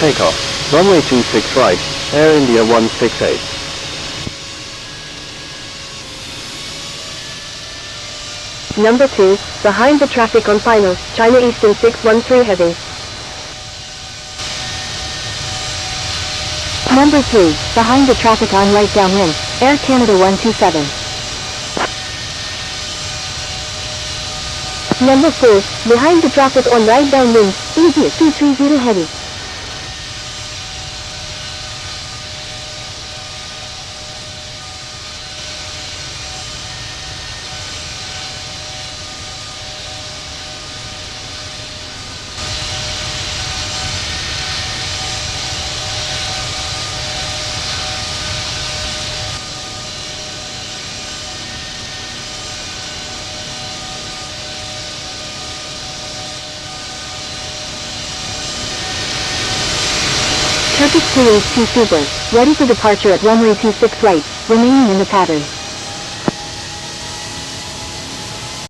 Takeoff. Runway 26 right, Air India 168. Number 2, behind the traffic on final, China Eastern 613 heavy. Number 3, behind the traffic on right downwind, Air Canada 127. Number 4, behind the traffic on right downwind, India 230 heavy. Turkish Cruise 2 Super, ready for departure at runway 26 right, remaining in the pattern.